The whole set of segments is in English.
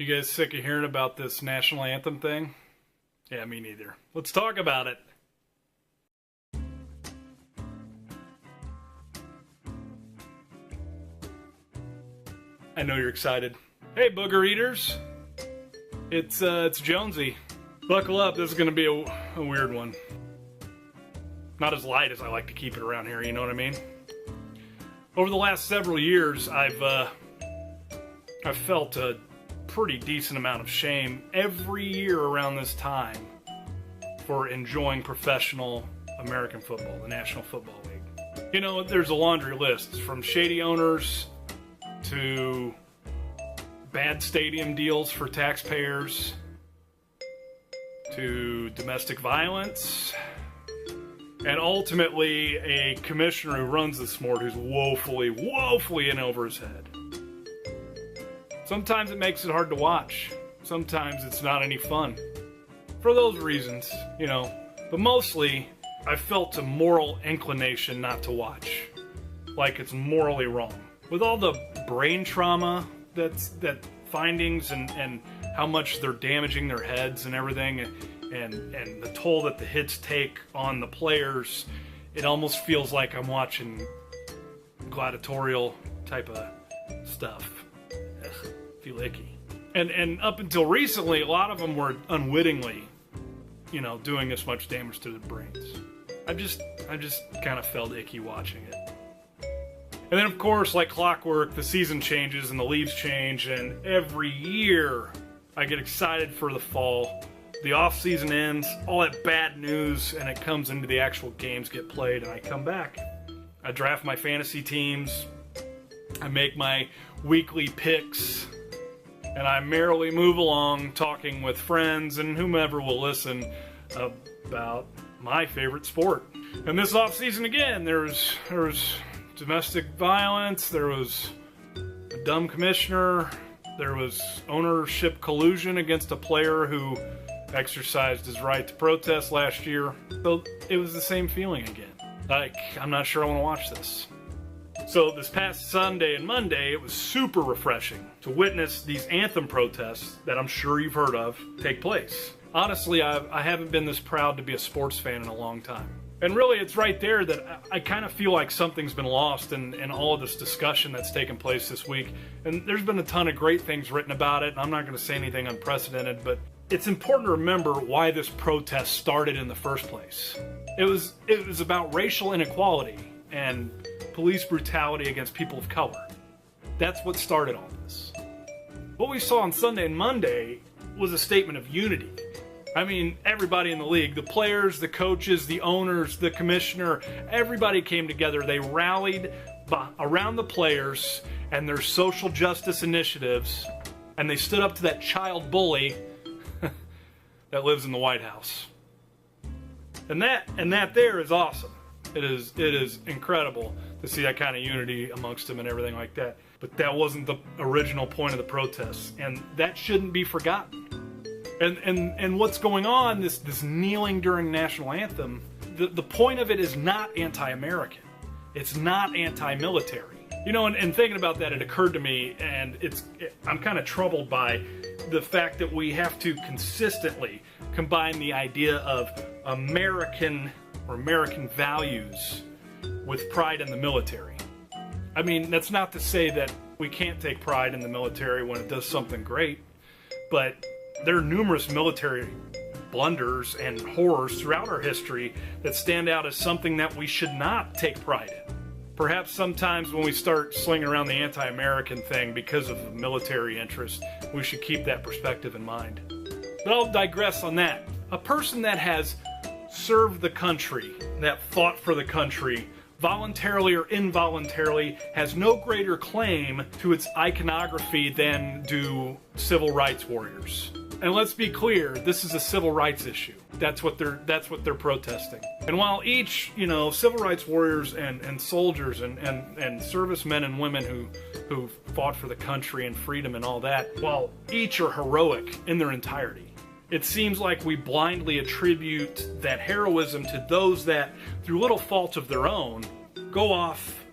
You guys sick of hearing about this National Anthem thing? Yeah, me neither. Let's talk about it. I know you're excited. Hey, booger eaters. It's Jonesy. Buckle up, this is going to be a weird one. Not as light as I like to keep it around here, you know what I mean? Over the last several years, I've felt a pretty decent amount of shame every year around this time for enjoying professional American football, the National Football League. You know, there's a laundry list, from shady owners to bad stadium deals for taxpayers to domestic violence, and ultimately a commissioner who runs the sport who's woefully in over his head. Sometimes it makes it hard to watch. Sometimes it's not any fun. For those reasons, you know. But mostly, I felt a moral inclination not to watch. Like it's morally wrong. With all the brain trauma that findings and how much they're damaging their heads and everything, and the toll that the hits take on the players, it almost feels like I'm watching gladiatorial type of stuff. Feel icky. And up until recently, a lot of them were unwittingly, you know, doing this much damage to the brains. I just kind of felt icky watching it. And then, of course, like clockwork, the season changes and the leaves change, and every year I get excited for the fall. The off-season ends, all that bad news, and it comes into the actual games get played, and I come back. I draft my fantasy teams, I make my weekly picks, and I merrily move along talking with friends and whomever will listen about my favorite sport. And this off-season again, there was domestic violence, there was a dumb commissioner, there was ownership collusion against a player who exercised his right to protest last year. So it was the same feeling again. Like, I'm not sure I want to watch this. So this past Sunday and Monday, it was super refreshing to witness these anthem protests that I'm sure you've heard of take place. Honestly, I haven't been this proud to be a sports fan in a long time. And really, it's right there that I kind of feel like something's been lost in all of this discussion that's taken place this week. And there's been a ton of great things written about it, and I'm not going to say anything unprecedented, but it's important to remember why this protest started in the first place. It was about racial inequality and police brutality against people of color. That's what started all this. What we saw on Sunday and Monday was a statement of unity. I mean, everybody in the league, the players, the coaches, the owners, the commissioner, everybody came together. They rallied around the players and their social justice initiatives, and they stood up to that child bully that lives in the White House. And that there is awesome. It is incredible to see that kind of unity amongst them and everything like that. But that wasn't the original point of the protests, and that shouldn't be forgotten. And what's going on, this kneeling during National Anthem, the point of it is not anti-American. It's not anti-military. You know, and thinking about that, it occurred to me, and I'm kind of troubled by the fact that we have to consistently combine the idea of American or American values with pride in the military. I mean, that's not to say that we can't take pride in the military when it does something great, but there are numerous military blunders and horrors throughout our history that stand out as something that we should not take pride in. Perhaps sometimes when we start slinging around the anti-American thing because of the military interest, we should keep that perspective in mind. But I'll digress on that. A person that has served the country, that fought for the country, voluntarily or involuntarily, has no greater claim to its iconography than do civil rights warriors. And let's be clear, this is a civil rights issue. That's what they're protesting. And while each, you know, civil rights warriors and soldiers and servicemen and women who fought for the country and freedom and all that, while each are heroic in their entirety, it seems like we blindly attribute that heroism to those that, through little fault of their own, go off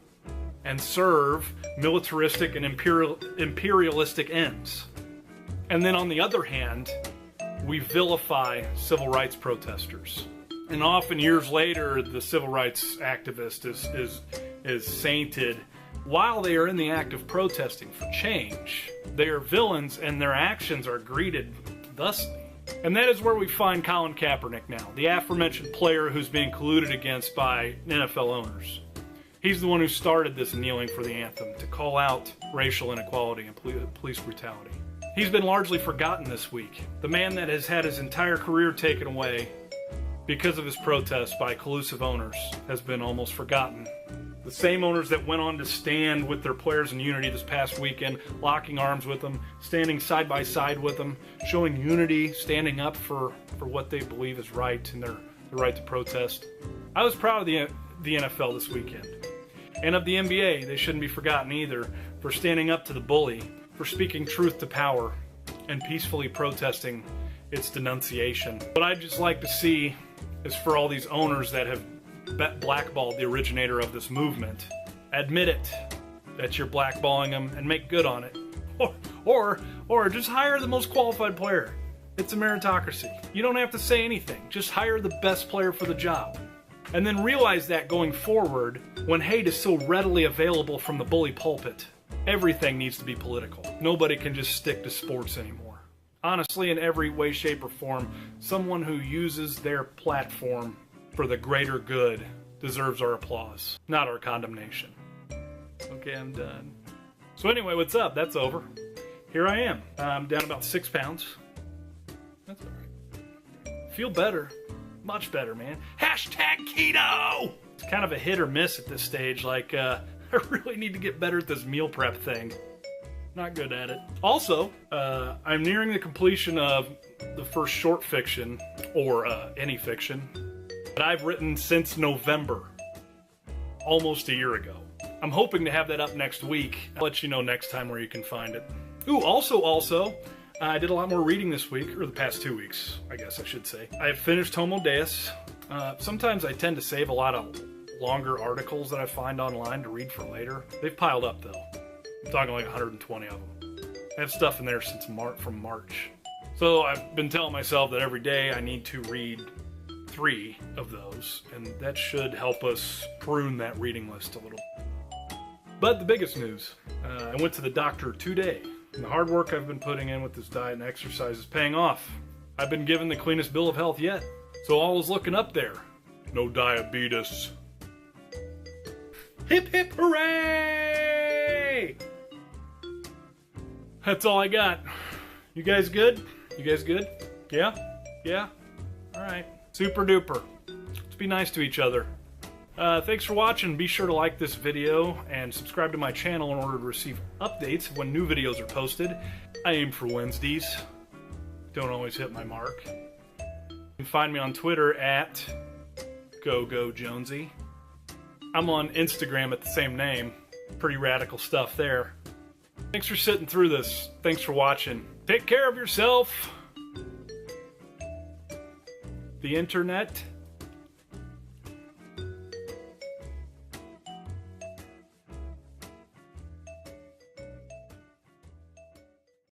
and serve militaristic and imperialistic ends. And then on the other hand, we vilify civil rights protesters. And often years later, the civil rights activist is sainted while they are in the act of protesting for change. They are villains and their actions are greeted thusly. And that is where we find Colin Kaepernick now, the aforementioned player who's being colluded against by NFL owners. He's the one who started this kneeling for the anthem to call out racial inequality and police brutality. He's been largely forgotten this week. The man that has had his entire career taken away because of his protests by collusive owners has been almost forgotten. The same owners that went on to stand with their players in unity this past weekend, locking arms with them, standing side by side with them, showing unity, standing up for what they believe is right and their right to protest. I was proud of the NFL this weekend. And of the NBA, they shouldn't be forgotten either, for standing up to the bully, for speaking truth to power, and peacefully protesting its denunciation. What I'd just like to see is for all these owners that have blackballed the originator of this movement, admit it, that you're blackballing them, and make good on it. Or just hire the most qualified player. It's a meritocracy. You don't have to say anything. Just hire the best player for the job. And then realize that going forward, when hate is so readily available from the bully pulpit, everything needs to be political. Nobody can just stick to sports anymore. Honestly, in every way, shape, or form, someone who uses their platform for the greater good deserves our applause, not our condemnation. Okay, I'm done. So anyway, what's up? That's over. Here I am. I'm down about 6 pounds. That's all right. Feel better. Much better, man. Hashtag keto! It's kind of a hit or miss at this stage. Like, I really need to get better at this meal prep thing. Not good at it. Also, I'm nearing the completion of the first short fiction, or any fiction, that I've written since November, almost a year ago. I'm hoping to have that up next week. I'll let you know next time where you can find it. Ooh, also, I did a lot more reading this week, or the past 2 weeks, I guess I should say. I have finished Homo Deus. Sometimes I tend to save a lot of longer articles that I find online to read for later. They've piled up though. I'm talking like 120 of them. I have stuff in there since from March. So I've been telling myself that every day I need to read 3 of those, and that should help us prune that reading list a little. But the biggest news, I went to the doctor today, and the hard work I've been putting in with this diet and exercise is paying off. I've been given the cleanest bill of health yet, so all is looking up there. No diabetes. Hip hip hooray! That's all I got. You guys good? You guys good? Yeah? Yeah? Alright. Super duper. Let's be nice to each other. Thanks for watching. Be sure to like this video and subscribe to my channel in order to receive updates when new videos are posted. I aim for Wednesdays. Don't always hit my mark. You can find me on Twitter at GoGoJonesy. I'm on Instagram at the same name. Pretty radical stuff there. Thanks for sitting through this. Thanks for watching. Take care of yourself. The internet